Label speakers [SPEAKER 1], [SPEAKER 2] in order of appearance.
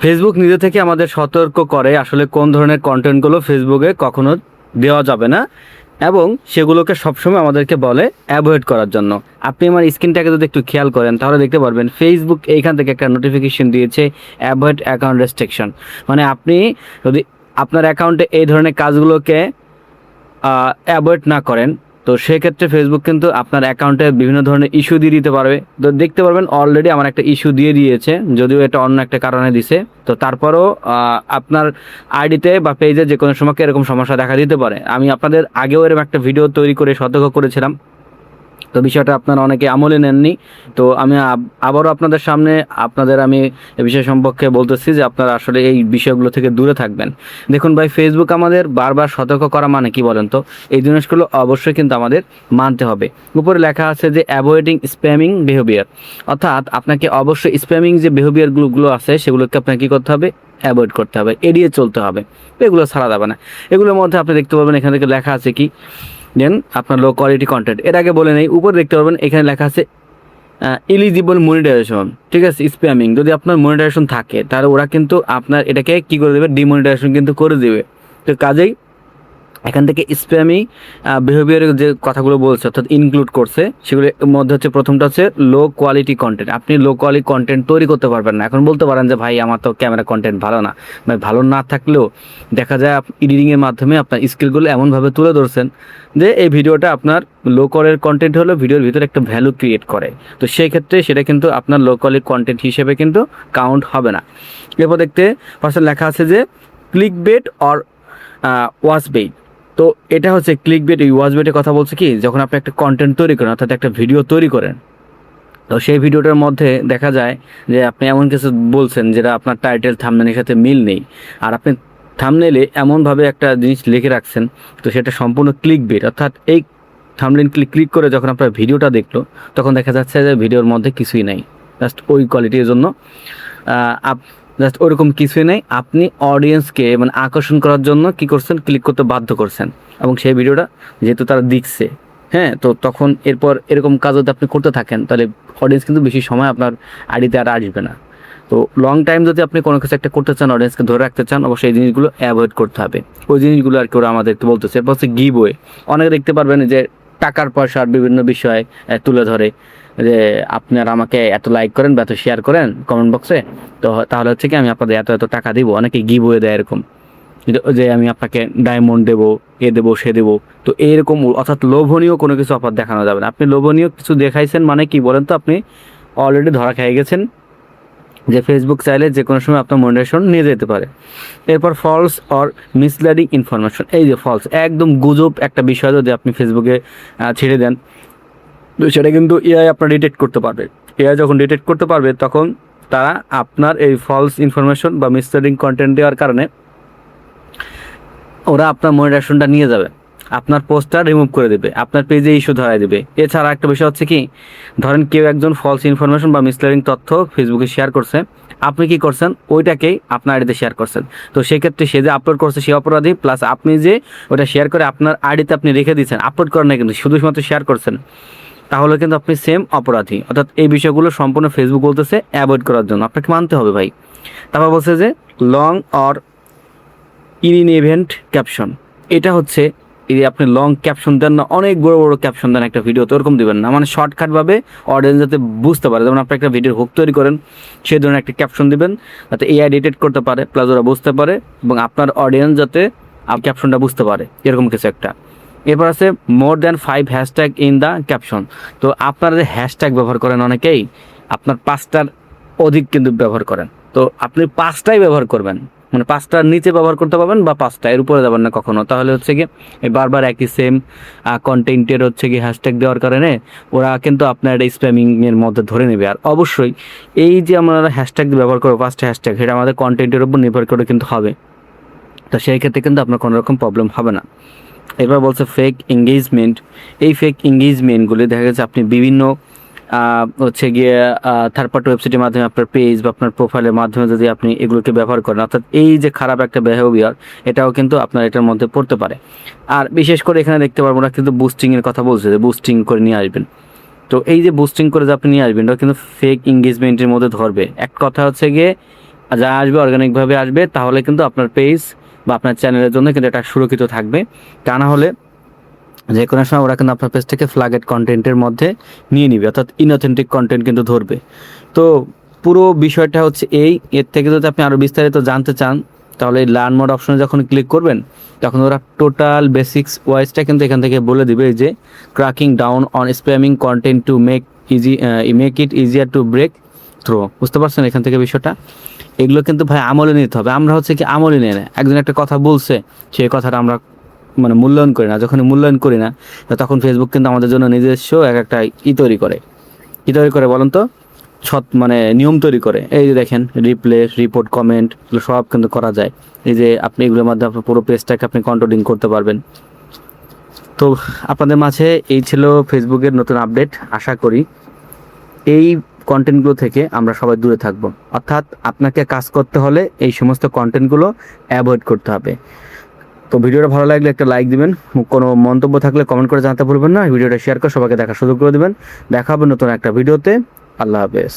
[SPEAKER 1] Facebook নিজে থেকে আমাদের সতর্ক করে আসলে কোন ধরনের কন্টেন্টগুলো ফেসবুকে কখনো দেওয়া যাবে না এবং সেগুলোকে সবসময় আমাদেরকে বলে অ্যাভয়েড করার জন্য। আপনি আমার স্ক্রিনটাকে যদি একটু খেয়াল করেন তাহলে দেখতে পারবেন ফেসবুক এইখান থেকে একটা নোটিফিকেশন দিয়েছে অ্যাভয়েড অ্যাকাউন্ট রেস্ট্রিকশন। মানে আপনি যদি আপনার অ্যাকাউন্টে এই ধরনের কাজগুলোকে অ্যাভয়েড না করেন তো সেক্ষেত্রে ফেসবুক কিন্তু আপনার অ্যাকাউন্টে বিভিন্ন ধরনের ইস্যু দিয়ে দিতে পারবে। তো দেখতে পারবেন অলরেডি আমার একটা ইস্যু দিয়ে দিয়েছে, যদিও এটা অন্য একটা কারণে দিছে। তো তারপরও আপনার আইডিতে বা পেজে যে কোনো সময় এরকম সমস্যা দেখা দিতে পারে। আমি আপনাদের আগেও এরকম একটা ভিডিও তৈরি করে সতর্ক করেছিলাম, তো বিষয়টা আপনারা অনেকে আমলে নেননি। তো আমি আবারও আপনাদের সামনে আমি এই বিষয় সম্পর্কে বলতেছি যে আপনারা আসলে এই বিষয়গুলো থেকে দূরে থাকবেন। দেখুন ভাই, ফেসবুক আমাদের বারবার সতর্ক করা মানে কি বলেন তো? এই জিনিসগুলো অবশ্যই কিন্তু আমাদের মানতে হবে। উপরে লেখা আছে যে অ্যাভয়েডিং স্প্যামিং বিহেভিয়ার, অর্থাৎ আপনাকে অবশ্যই স্প্যামিং যে বিহেভিয়ারগুলো আছে সেগুলোকে আপনাকে কী করতে হবে? অ্যাভয়েড করতে হবে, এড়িয়ে চলতে হবে। এগুলো ছাড়া যাবে না। এগুলোর মধ্যে আপনি দেখতে পারবেন এখান থেকে লেখা আছে কি দেন আপনার লো কোয়ালিটি কন্টেন্ট। এর আগে বলে নেই, উপরে দেখতে পারবেন এখানে লেখা আছে ইলিজিবল মনিটাইজেশন। ঠিক আছে, স্প্যামিং যদি আপনার মনিটাইজেশন থাকে তাহলে ওরা কিন্তু আপনার এটাকে কি করে দেবে? ডিমনিটাইজেশন কিন্তু করে দেবে। তো কাজেই এখান থেকে স্প্যামি বিহেভিয়ারের যে কথাগুলো বলছে অর্থাৎ ইনক্লুড করছে সেগুলোর মধ্যে হচ্ছে প্রথমটা হচ্ছে লো কোয়ালিটি কন্টেন্ট। আপনি লো কোয়ালিটি কন্টেন্ট তৈরি করতে পারবেন না। এখন বলতে পারেন যে ভাই আমার তো ক্যামেরা কন্টেন্ট ভালো না। ভাই ভালো না থাকলেও দেখা যায় এডিটিংয়ের মাধ্যমে আপনার স্কিলগুলো এমনভাবে তুলে ধরছেন যে এই ভিডিওটা আপনার লো কোয়ালিটির কন্টেন্ট হলো ভিডিওর ভিতরে একটা ভ্যালু ক্রিয়েট করে। তো সেই ক্ষেত্রে সেটা কিন্তু আপনার লো কোয়ালিটি কন্টেন্ট হিসেবে কিন্তু কাউন্ট হবে না। এরপর দেখতে পাশে লেখা আছে যে click bait or watch bait. তো এটা হচ্ছে ক্লিক বেট। এই ওয়াচ বেটের কথা বলছে কি, যখন আপনি একটা কন্টেন্ট তৈরি করেন অর্থাৎ একটা ভিডিও তৈরি করেন, তো সেই ভিডিওটার মধ্যে দেখা যায় যে আপনি এমন কিছু বলছেন যেটা আপনার টাইটেল থাম্বনেলের সাথে মিল নেই, আর আপনি থাম্বনেলে এমনভাবে একটা জিনিস লিখে রাখছেন তো সেটা সম্পূর্ণ ক্লিক বেট। অর্থাৎ এই থাম্বনেল ক্লিক করে যখন আপনার ভিডিওটা দেখলো তখন দেখা যাচ্ছে যে ভিডিওর মধ্যে কিছুই নাই, জাস্ট ওই কোয়ালিটির জন্য জাস্ট ওরকম কিছুই নেই। আপনি অডিয়েন্সকে মানে আকর্ষণ করার জন্য কি করছেন? ক্লিক করতে বাধ্য করছেন, এবং সেই ভিডিওটা যেহেতু তারা দেখছে, হ্যাঁ, তো তখন এরপর এরকম কাজ যদি আপনি করতে থাকেন তাহলে অডিয়েন্স কিন্তু বেশি সময় আপনার আইডিতে আর আসবে না। তো লং টাইম যদি আপনি কোনো কিছু একটা করতে চান, অডিয়েন্সকে ধরে রাখতে চান, অবশ্যই এই জিনিসগুলো অ্যাভয়েড করতে হবে। ওই জিনিসগুলো আর কি ওরা আমাদেরকে বলতেছে। এরপর হচ্ছে গিভ ওয়ে। অনেকে দেখতে পারবেন যে টাকার পয়সার বিভিন্ন বিষয় তুলে ধরে যে আপনার আমাকে এত লাইক করেন বা এত শেয়ার করেন কমেন্ট বক্সে, তো তাহলে হচ্ছে কি আমি আপনাদের এত এত টাকা দিব। অনেকে গিভ ওয়ে দেয় এরকম যে আমি আপনাকে ডায়মন্ড দেবো, এ দেবো সে দেবো। তো এইরকম অর্থাৎ লোভনীয় কোনো কিছু অফার দেখানো যাবে না। আপনি লোভনীয় কিছু দেখাইছেন মানে কি বলেন তো? আপনি অলরেডি ধরা খেয়ে গেছেন যে ফেসবুক চাইলে যে কোনো সময় আপনার মনিটাইজেশন নিয়ে যেতে পারে। এরপর ফলস অর মিসলিডিং ইনফরমেশন। এই যে ফলস, একদম গুজব একটা বিষয় যদি আপনি ফেসবুকে ছেড়ে দেন তো সেটা কিন্তু এআই আপনার ডিটেক্ট করতে পারবে। এআই যখন ডিটেক্ট করতে পারবে তখন তারা আপনার এই ফলস ইনফরমেশন বা মিসলিডিং কন্টেন্ট দেওয়ার কারণে ওরা আপনার মনিটাইজেশনটা নিয়ে যাবে, আপনার পোস্টটা রিমুভ করে দেবে, আপনার পেজে ইস্যু ধরায় দেবে। এছাড়া একটা বিষয় হচ্ছে কি, ধরেন কেউ একজন ফলস ইনফরমেশন বা মিসলিডিং তথ্য ফেসবুকে শেয়ার করছে, আপনি কি করছেন? ওইটাকেই আপনার আইডিতে শেয়ার করছেন। তো সেক্ষেত্রে সে যে আপলোড করছে সে অপরাধী, প্লাস আপনি যে ওটা শেয়ার করে আপনার আইডিতে আপনি রেখে দিচ্ছেন, আপলোড করেন না কিন্তু শুধুমাত্র শেয়ার করছেন, তাহলে কিন্তু আপনি সেম অপরাধী। অর্থাৎ এই বিষয়গুলো সম্পূর্ণ ফেসবুক বলতেছে অ্যাভয়েড করার জন্য আপনাকে মানতে হবে ভাই। তারপর বলছে যে লং অর ইনইভেন্ট ক্যাপশন। এটা হচ্ছে এই আপনি লং ক্যাপশন দেন না, অনেক বড় বড় ক্যাপশন দেন একটা ভিডিও, তো ওরকম দেবেন না। মানে শর্টকাটভাবে অডিয়েন্স যাতে বুঝতে পারে, যেমন আপনি একটা ভিডিওর হুক তৈরি করেন সেই ধরনের একটা ক্যাপশন দিবেন যাতে এআই ডিটেক্ট করতে পারে, প্লাস ওরা বুঝতে পারে এবং আপনার অডিয়েন্স যাতে ক্যাপশনটা বুঝতে পারে, এরকম কিছু একটা। এরপর আছে more than 5 hashtag in the caption. তো আপনারা যে হ্যাশট্যাগ ব্যবহার করেন অনেকেই, আপনার 5টার অধিক কিন্তু ব্যবহার করেন। তো আপনি 5টাই ব্যবহার করবেন, মানে 5টার নিচে ব্যবহার করতে পারবেন বা 5টা এর উপরে যাবেন না কখনো। তাহলে হচ্ছে কি এই বারবার একই সেম কন্টেন্টের হচ্ছে কি হ্যাশট্যাগ দেওয়ার কারণে ওরা কিন্তু আপনার এটা স্প্যামিংয়ের মধ্যে ধরে নেবে। আর অবশ্যই এই যে আমরা হ্যাশট্যাগ ব্যবহার করবো 5টা হ্যাশট্যাগ, সেটা আমাদের কন্টেন্টের উপর নির্ভর করে কিন্তু হবে। তো সেই ক্ষেত্রে কিন্তু আপনার কোনো রকম প্রবলেম হবে না। এবার বলছে ফেক এঙ্গেজমেন্ট। এই ফেক এঙ্গেজমেন্টগুলি দেখা গেছে আপনি বিভিন্ন হচ্ছে গিয়ে থার্ড পার্টি ওয়েবসাইটের মাধ্যমে আপনার পেজ বা আপনার প্রোফাইলের মাধ্যমে যদি আপনি এগুলোকে ব্যবহার করেন, অর্থাৎ এই যে খারাপ একটা বিহেভিয়ার, এটাও কিন্তু আপনার এটার মধ্যে পড়তে পারে। আর বিশেষ করে এখানে দেখতে পারবো না কিন্তু বুস্টিংয়ের কথা বলছে যে বুস্টিং করে নিয়ে আসবেন। তো এই যে বুস্টিং করে যে আপনি নিয়ে আসবেন ওটা কিন্তু ফেক এঙ্গেজমেন্টের মধ্যে ধরবে। এক কথা হচ্ছে গিয়ে যা আসবে অর্গানিকভাবে আসবে, তাহলে কিন্তু আপনার পেজ বা আপনার চ্যানেলের জন্য কিন্তু এটা সুরক্ষিত থাকবে। তা না হলে যে কোনো সময় ওরা কিন্তু আপনার পেজ থেকে ফ্ল্যাগেড কন্টেন্টের মধ্যে নিয়ে নিবে, অর্থাৎ ইনঅথেন্টিক কন্টেন্ট কিন্তু ধরবে। তো পুরো বিষয়টা হচ্ছে এর থেকে যদি আপনি আরও বিস্তারিত জানতে চান, তাহলে লার্ন মোড অপশনে যখন ক্লিক করবেন, তখন ওরা টোটাল বেসিক্স ওয়াইজটা কিন্তু এখান থেকে বলে দিবে যে cracking down on spamming content to make it easier to break through. বুঝতে পারছেন এখান থেকে বিষয়টা? এগুলো কিন্তু ভাই আমলে নিতে হবে। আমরা হচ্ছে কি আমলে নিয়ে নেয়, একজন একটা কথা বলছে, সেই কথাটা আমরা মানে মূল্যায়ন করি না। যখন মূল্যায়ন করি না, তখন ফেসবুক কিন্তু আমাদের জন্য নিজস্ব একটা তৈরি করে। কী তৈরি করে বলেন তো? মানে নিয়ম তৈরি করে। এই যে দেখেন, রিপ্লে, রিপোর্ট, কমেন্ট, এগুলো সব কিন্তু করা যায়। এই যে আপনি এগুলোর মাধ্যমে আপনার পুরো পেজটাকে আপনি কন্ট্রোলিং করতে পারবেন। তো আপনাদের মাঝে এই ছিল ফেসবুকের নতুন আপডেট। আশা করি এই কন্টেন্টগুলো থেকে আমরা সবাই দূরে থাকব। অর্থাৎ আপনাকে কাজ করতে হলে এই সমস্ত কন্টেন্টগুলো অ্যাভয়েড করতে হবে। তো ভিডিওটা ভালো লাগলে একটা লাইক দিবেন, কোনো মন্তব্য থাকলে কমেন্ট করে জানাতে ভুলবেন না। ভিডিওটা শেয়ার করে সবাইকে দেখার সুযোগ করে দিবেন। দেখা হবে নতুন একটা ভিডিওতে। আল্লাহ হাফেজ।